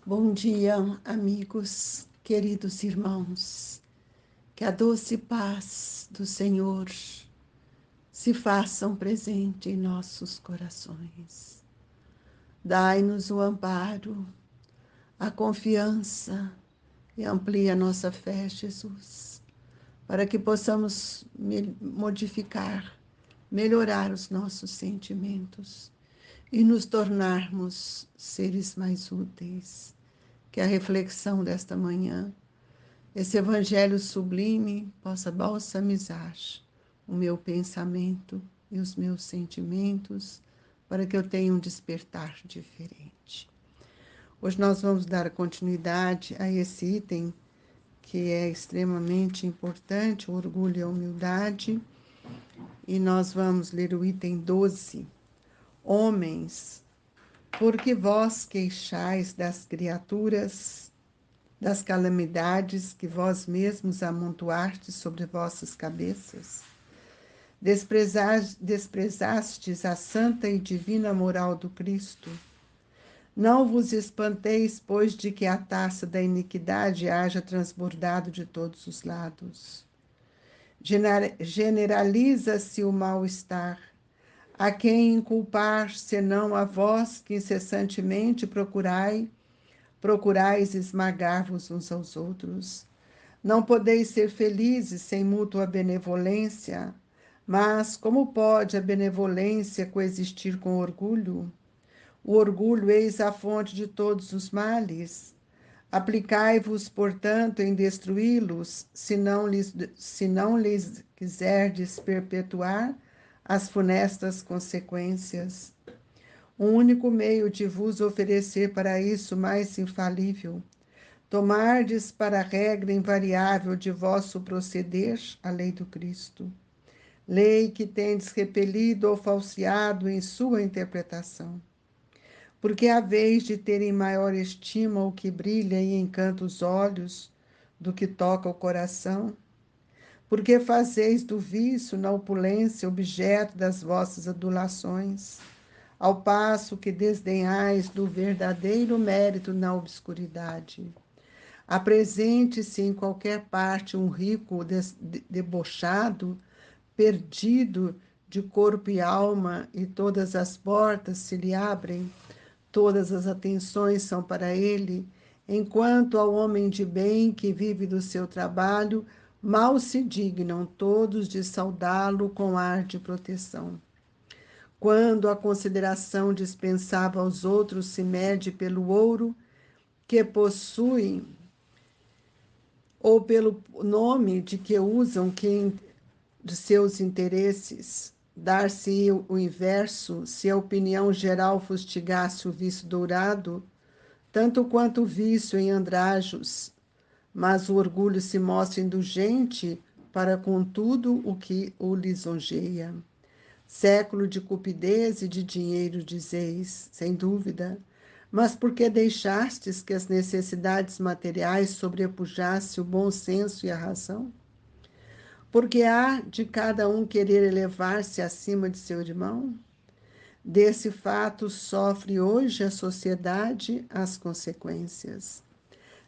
Bom dia, amigos, queridos irmãos. Que a doce paz do Senhor se faça presente em nossos corações. Dai-nos o amparo, a confiança e amplia nossa fé, Jesus, para que possamos modificar, melhorar os nossos sentimentos e nos tornarmos seres mais úteis. Que a reflexão desta manhã, esse evangelho sublime, possa balsamizar o meu pensamento e os meus sentimentos, para que eu tenha um despertar diferente. Hoje nós vamos dar continuidade a esse item que é extremamente importante, o orgulho e a humildade, e nós vamos ler o item 12. Homens, porque vós queixais das criaturas, das calamidades que vós mesmos amontoastes sobre vossas cabeças? Desprezastes a santa e divina moral do Cristo. Não vos espanteis, pois, de que a taça da iniquidade haja transbordado de todos os lados. Generaliza-se o mal-estar. A quem inculpar, senão a vós que incessantemente procurais esmagar-vos uns aos outros? Não podeis ser felizes sem mútua benevolência, mas como pode a benevolência coexistir com o orgulho? O orgulho eis a fonte de todos os males. Aplicai-vos, portanto, em destruí-los, se não lhes quiserdes perpetuar as funestas consequências. O único meio de vos oferecer para isso mais infalível, tomardes para regra invariável de vosso proceder a lei do Cristo, lei que tendes repelido ou falseado em sua interpretação. Porque haveis de ter em maior estima o que brilha e encanta os olhos do que toca o coração? Porque fazeis do vício na opulência objeto das vossas adulações, ao passo que desdenhais do verdadeiro mérito na obscuridade? Apresente-se em qualquer parte um rico debochado, perdido de corpo e alma, e todas as portas se lhe abrem, todas as atenções são para ele, enquanto ao homem de bem que vive do seu trabalho, mal se dignam todos de saudá-lo com ar de proteção. Quando a consideração dispensada aos outros se mede pelo ouro que possuem, ou pelo nome de que usam de seus interesses, dar-se o inverso se a opinião geral fustigasse o vício dourado, tanto quanto o vício em andrajos, mas o orgulho se mostra indulgente para com tudo o que o lisonjeia. Século de cupidez e de dinheiro, dizeis, sem dúvida, mas por que deixastes que as necessidades materiais sobrepujassem o bom senso e a razão? Porque há de cada um querer elevar-se acima de seu irmão? Desse fato sofre hoje a sociedade as consequências.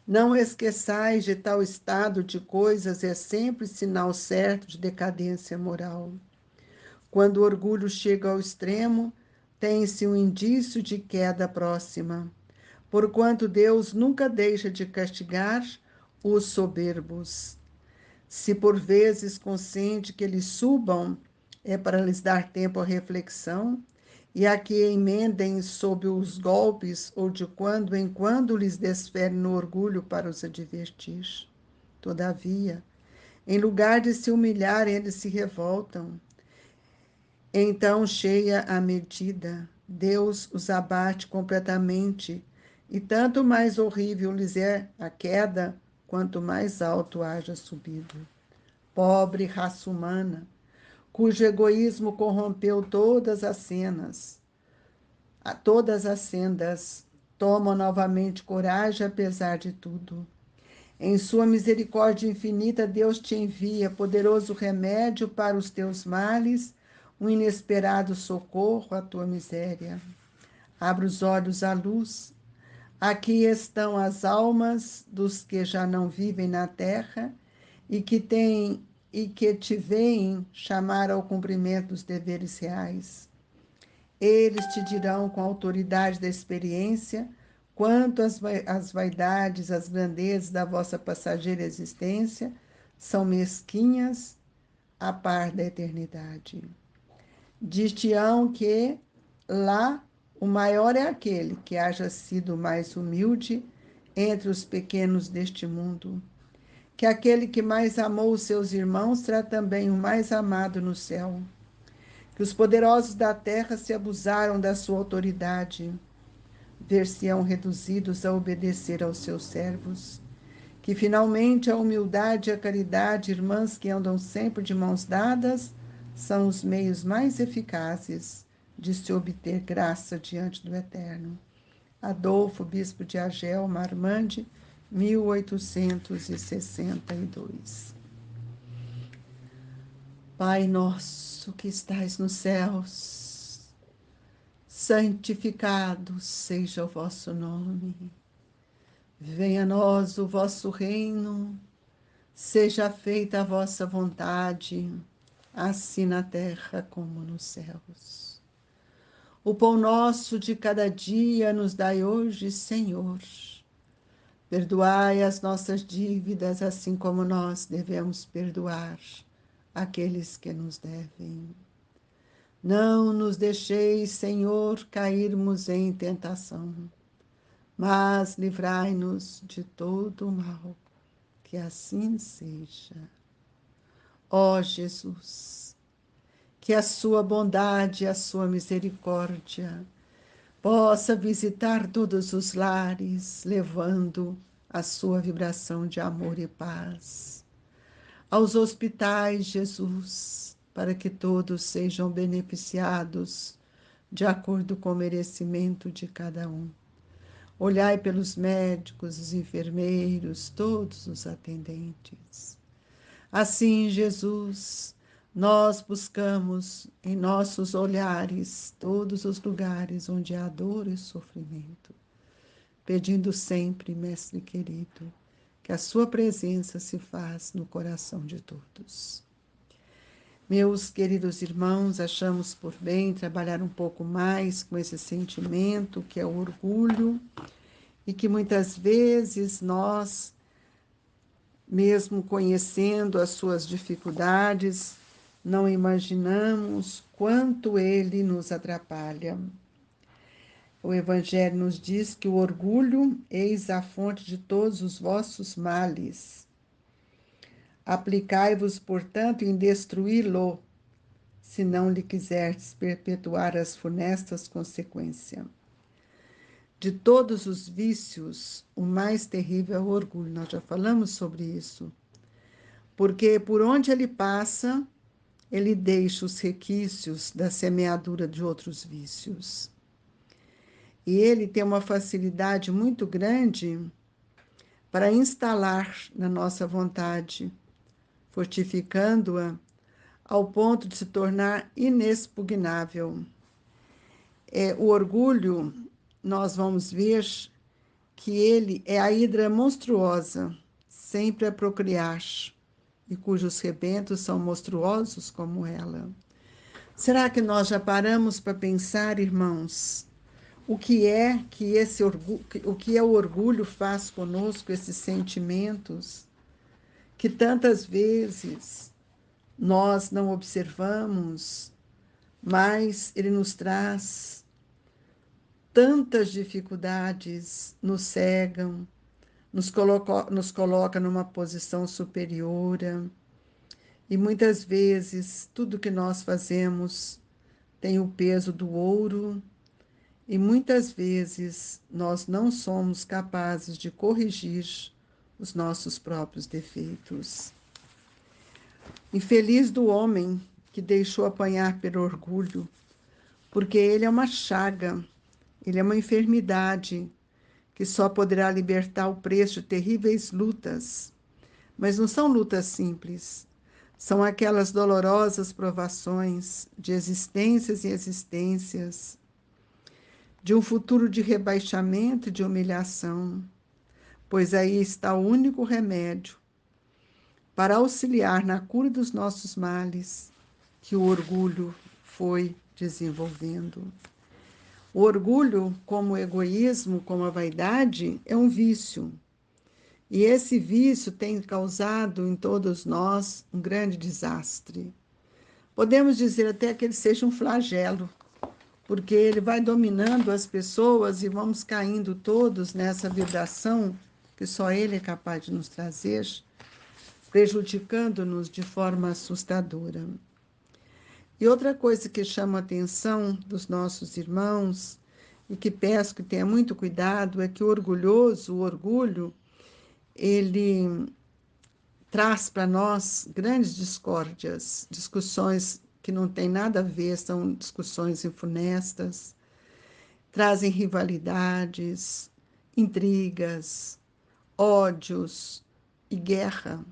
Não esqueçais de tal estado de coisas, é sempre sinal certo de decadência moral. Quando o orgulho chega ao extremo, tem-se um indício de queda próxima, porquanto Deus nunca deixa de castigar os soberbos. Se por vezes consente que eles subam, é para lhes dar tempo à reflexão, e a que emendem sob os golpes, ou de quando em quando lhes desferem no orgulho para os advertir. Todavia, em lugar de se humilharem, eles se revoltam. Então, cheia a medida, Deus os abate completamente, e tanto mais horrível lhes é a queda, quanto mais alto haja subido. Pobre raça humana, cujo egoísmo corrompeu todas as sendas, toma novamente coragem apesar de tudo. Em sua misericórdia infinita, Deus te envia poderoso remédio para os teus males, um inesperado socorro à tua miséria. Abra os olhos à luz, Aqui estão as almas dos que já não vivem na terra e que te veem chamar ao cumprimento dos deveres reais. Eles te dirão com a autoridade da experiência quanto as vaidades, as grandezas da vossa passageira existência são mesquinhas a par da eternidade. Dir-te-ão que lá o maior é aquele que haja sido mais humilde entre os pequenos deste mundo, que aquele que mais amou os seus irmãos será também o mais amado no céu, que os poderosos da terra se abusaram da sua autoridade, ver-se-ão reduzidos a obedecer aos seus servos, que finalmente a humildade e a caridade, irmãs que andam sempre de mãos dadas, são os meios mais eficazes de se obter graça diante do Eterno. Adolfo, bispo de Argel, Marmande, 1862. Pai nosso que estais nos céus, santificado seja o vosso nome. Venha a nós o vosso reino, seja feita a vossa vontade, assim na terra como nos céus. O pão nosso de cada dia nos dai hoje, Senhor. Perdoai as nossas dívidas, assim como nós devemos perdoar aqueles que nos devem. Não nos deixeis, Senhor, cairmos em tentação, mas livrai-nos de todo o mal, que assim seja. Ó Jesus, que a sua bondade e a sua misericórdia possa visitar todos os lares, levando a sua vibração de amor e paz. Aos hospitais, Jesus, para que todos sejam beneficiados de acordo com o merecimento de cada um. Olhai pelos médicos, os enfermeiros, todos os atendentes. Assim, Jesus, nós buscamos em nossos olhares todos os lugares onde há dor e sofrimento, pedindo sempre, Mestre querido, que a sua presença se faz no coração de todos. Meus queridos irmãos, achamos por bem trabalhar um pouco mais com esse sentimento que é o orgulho e que muitas vezes nós, mesmo conhecendo as suas dificuldades, não imaginamos quanto ele nos atrapalha. O Evangelho nos diz que o orgulho eis a fonte de todos os vossos males. Aplicai-vos, portanto, em destruí-lo, se não lhe quiserdes perpetuar as funestas consequências. De todos os vícios, o mais terrível é o orgulho. Nós já falamos sobre isso. Porque por onde ele passa, ele deixa os requisitos da semeadura de outros vícios. E ele tem uma facilidade muito grande para instalar na nossa vontade, fortificando-a ao ponto de se tornar inexpugnável. O orgulho, nós vamos ver que ele é a hidra monstruosa, sempre a procriar, e cujos rebentos são monstruosos como ela. Será que nós já paramos para pensar, irmãos, o que é que o orgulho faz conosco, esses sentimentos que tantas vezes nós não observamos, mas ele nos traz tantas dificuldades, nos cegam, nos coloca numa posição superior. E muitas vezes tudo que nós fazemos tem o peso do ouro, e muitas vezes nós não somos capazes de corrigir os nossos próprios defeitos. Infeliz do homem que deixou apanhar pelo orgulho, porque ele é uma chaga, ele é uma enfermidade que só poderá libertar o preço de terríveis lutas. Mas não são lutas simples, são aquelas dolorosas provações de existências e existências de um futuro de rebaixamento e de humilhação, pois aí está o único remédio para auxiliar na cura dos nossos males que o orgulho foi desenvolvendo. O orgulho, como o egoísmo, como a vaidade, é um vício. E esse vício tem causado em todos nós um grande desastre. Podemos dizer até que ele seja um flagelo, porque ele vai dominando as pessoas e vamos caindo todos nessa vibração que só ele é capaz de nos trazer, prejudicando-nos de forma assustadora. E outra coisa que chama a atenção dos nossos irmãos, e que peço que tenha muito cuidado, é que o orgulhoso, o orgulho, ele traz para nós grandes discórdias, discussões que não têm nada a ver, são discussões infunestas, trazem rivalidades, intrigas, ódios e guerra.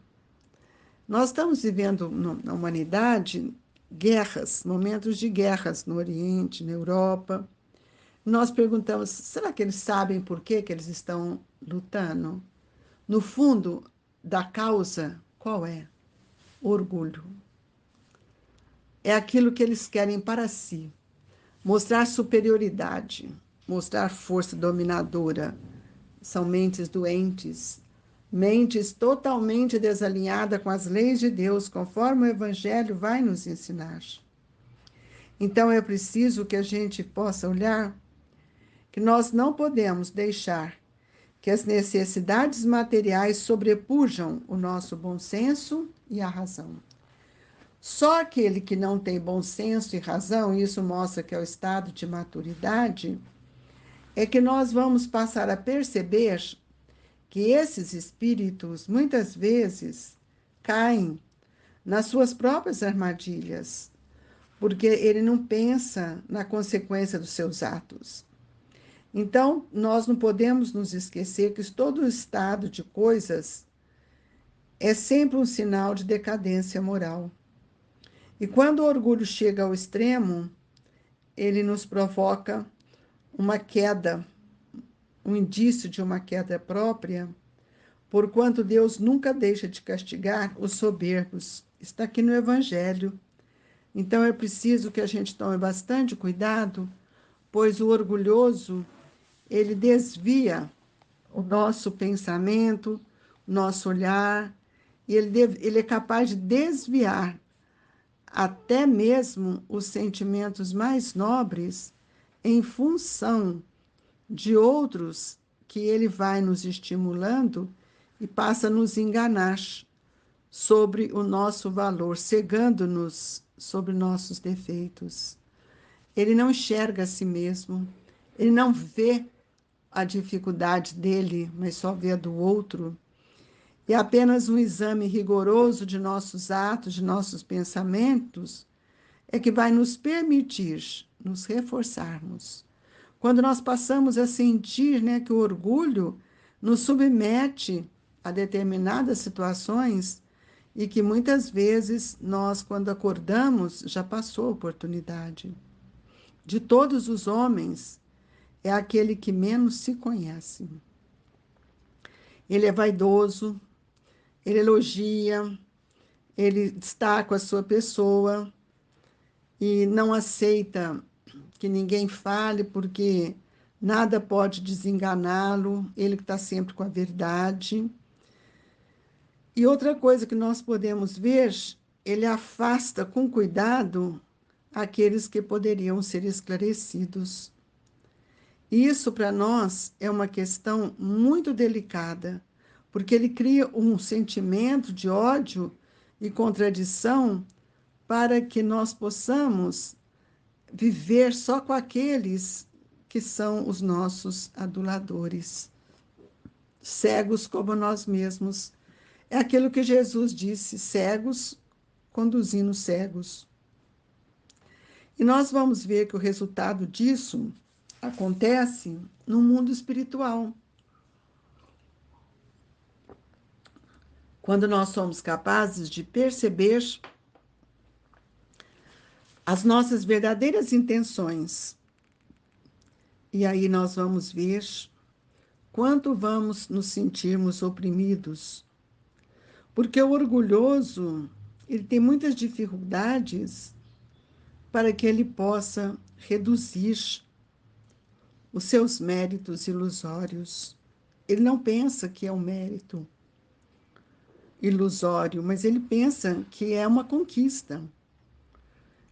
Nós estamos vivendo na humanidade guerras, momentos de guerras no Oriente, na Europa. Nós perguntamos, será que eles sabem por que eles estão lutando? No fundo da causa, qual é? Orgulho. É aquilo que eles querem para si. Mostrar superioridade, mostrar força dominadora. São mentes doentes, mentes totalmente desalinhadas com as leis de Deus, conforme o Evangelho vai nos ensinar. Então é preciso que a gente possa olhar que nós não podemos deixar que as necessidades materiais sobrepujam o nosso bom senso e a razão. Só aquele que não tem bom senso e razão, e isso mostra que é o estado de maturidade, é que nós vamos passar a perceber que esses espíritos, muitas vezes, caem nas suas próprias armadilhas, porque ele não pensa na consequência dos seus atos. Então, nós não podemos nos esquecer que todo estado de coisas é sempre um sinal de decadência moral. E quando o orgulho chega ao extremo, ele nos provoca uma queda, um indício de uma queda própria, porquanto Deus nunca deixa de castigar os soberbos. Está aqui no Evangelho. Então é preciso que a gente tome bastante cuidado, pois o orgulhoso, ele desvia o nosso pensamento, o nosso olhar, e ele é capaz de desviar até mesmo os sentimentos mais nobres em função de outros que ele vai nos estimulando e passa a nos enganar sobre o nosso valor, cegando-nos sobre nossos defeitos. Ele não enxerga a si mesmo, ele não vê a dificuldade dele, mas só vê a do outro. E apenas um exame rigoroso de nossos atos, de nossos pensamentos, é que vai nos permitir nos reforçarmos. Quando nós passamos a sentir, né, que o orgulho nos submete a determinadas situações e que muitas vezes nós, quando acordamos, já passou a oportunidade. De todos os homens, é aquele que menos se conhece. Ele é vaidoso, ele elogia, ele destaca a sua pessoa e não aceita que ninguém fale, porque nada pode desenganá-lo, ele que está sempre com a verdade. E outra coisa que nós podemos ver, ele afasta com cuidado aqueles que poderiam ser esclarecidos. Isso, para nós, é uma questão muito delicada, porque ele cria um sentimento de ódio e contradição para que nós possamos viver só com aqueles que são os nossos aduladores, cegos como nós mesmos. É aquilo que Jesus disse, cegos conduzindo cegos. E nós vamos ver que o resultado disso acontece no mundo espiritual. Quando nós somos capazes de perceber as nossas verdadeiras intenções E aí nós vamos ver quanto vamos nos sentirmos oprimidos. Porque o orgulhoso, ele tem muitas dificuldades para que ele possa reduzir os seus méritos ilusórios. Ele não pensa que é um mérito ilusório, mas ele pensa que é uma conquista.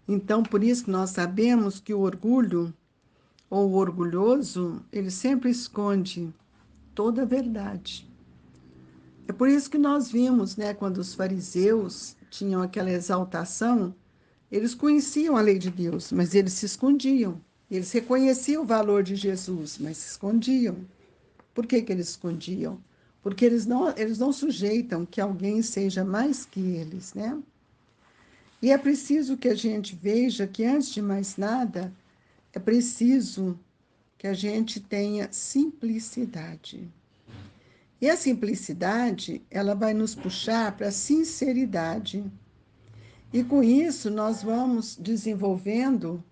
Então, por isso que nós sabemos que o orgulho ou o orgulhoso, ele sempre esconde toda a verdade. É por isso que nós vimos, né, quando os fariseus tinham aquela exaltação, eles conheciam a lei de Deus, mas eles se escondiam. Eles reconheciam o valor de Jesus, mas se escondiam. Por que que eles escondiam? Porque eles não sujeitam que alguém seja mais que eles, né? E é preciso que a gente veja que, antes de mais nada, é preciso que a gente tenha simplicidade. E a simplicidade, ela vai nos puxar para a sinceridade. E com isso, nós vamos desenvolvendo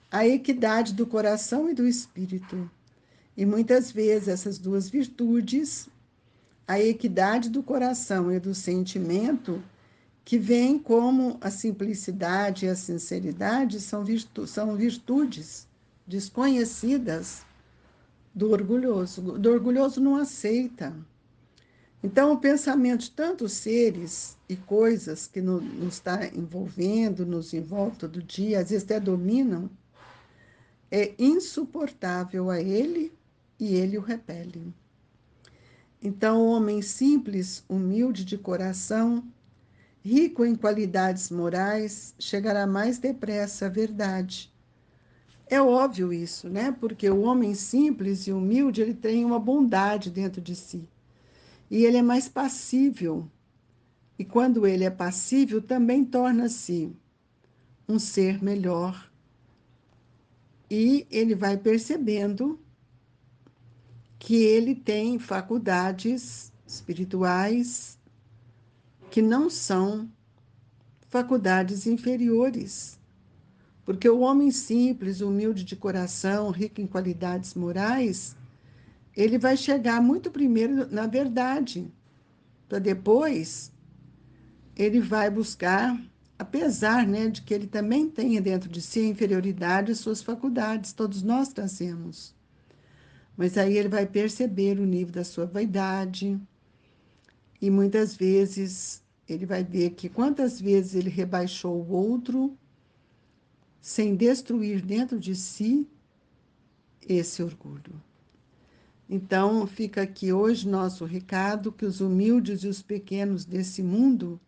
a equidade do coração e do espírito. E muitas vezes essas duas virtudes, a equidade do coração e do sentimento, que vem como a simplicidade e a sinceridade, são virtudes desconhecidas do orgulhoso. Do orgulhoso não aceita. Então, o pensamento de tantos seres e coisas que nos está envolvendo, nos envolve todo dia, às vezes até dominam, é insuportável a ele e ele o repele. Então, o homem simples, humilde de coração, rico em qualidades morais, chegará mais depressa à verdade. É óbvio isso, né? Porque o homem simples e humilde, ele tem uma bondade dentro de si. E ele é mais passível. E quando ele é passível, também torna-se um ser melhor. E ele vai percebendo que ele tem faculdades espirituais que não são faculdades inferiores. Porque o homem simples, humilde de coração, rico em qualidades morais, ele vai chegar muito primeiro na verdade, para depois ele vai buscar, apesar, né, de que ele também tenha dentro de si a inferioridade e suas faculdades, todos nós trazemos. Mas aí ele vai perceber o nível da sua vaidade e muitas vezes ele vai ver que quantas vezes ele rebaixou o outro sem destruir dentro de si esse orgulho. Então, fica aqui hoje nosso recado que os humildes e os pequenos desse mundo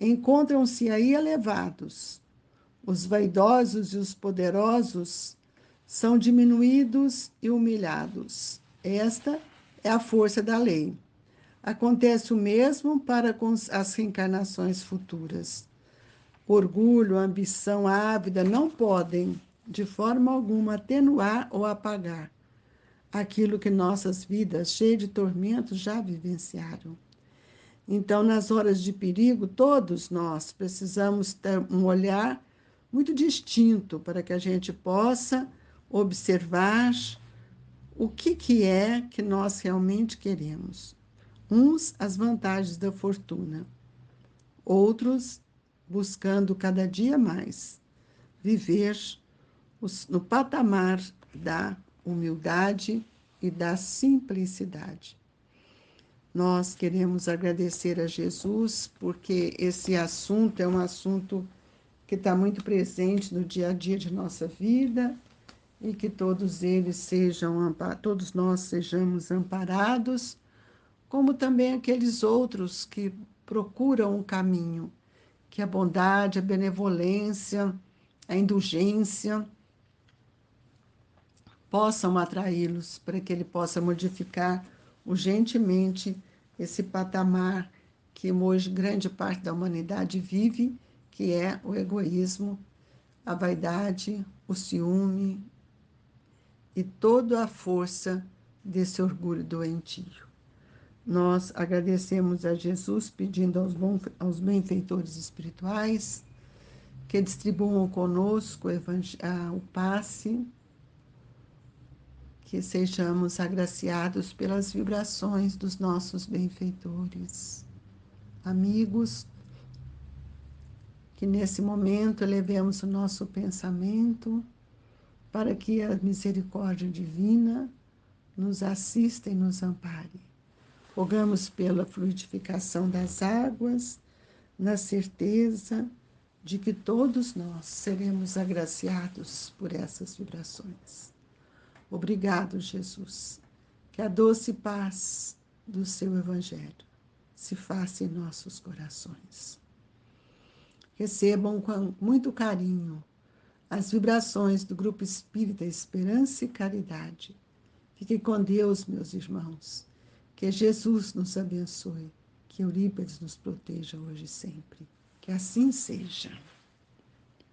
encontram-se aí elevados. Os vaidosos e os poderosos são diminuídos e humilhados. Esta é a força da lei. Acontece o mesmo para com as reencarnações futuras. Orgulho, ambição ávida não podem, de forma alguma, atenuar ou apagar aquilo que nossas vidas, cheias de tormentos, já vivenciaram. Então, nas horas de perigo, todos nós precisamos ter um olhar muito distinto para que a gente possa observar o que é que nós realmente queremos. Uns, as vantagens da fortuna, outros, buscando cada dia mais viver no patamar da humildade e da simplicidade. Nós queremos agradecer a Jesus, porque esse assunto é um assunto que está muito presente no dia a dia de nossa vida e que todos nós sejamos amparados, como também aqueles outros que procuram o caminho, que a bondade, a benevolência, a indulgência possam atraí-los para que ele possa modificar urgentemente esse patamar que hoje grande parte da humanidade vive, que é o egoísmo, a vaidade, o ciúme e toda a força desse orgulho doentio. Nós agradecemos a Jesus, pedindo aos benfeitores espirituais que distribuam conosco o passe que sejamos agraciados pelas vibrações dos nossos benfeitores. Amigos, que nesse momento elevemos o nosso pensamento para que a misericórdia divina nos assista e nos ampare. Rogamos pela fluidificação das águas, na certeza de que todos nós seremos agraciados por essas vibrações. Obrigado, Jesus. Que a doce paz do seu Evangelho se faça em nossos corações. Recebam com muito carinho as vibrações do Grupo Espírita Esperança e Caridade. Fiquem com Deus, meus irmãos. Que Jesus nos abençoe. Que Eurípides nos proteja hoje e sempre. Que assim seja.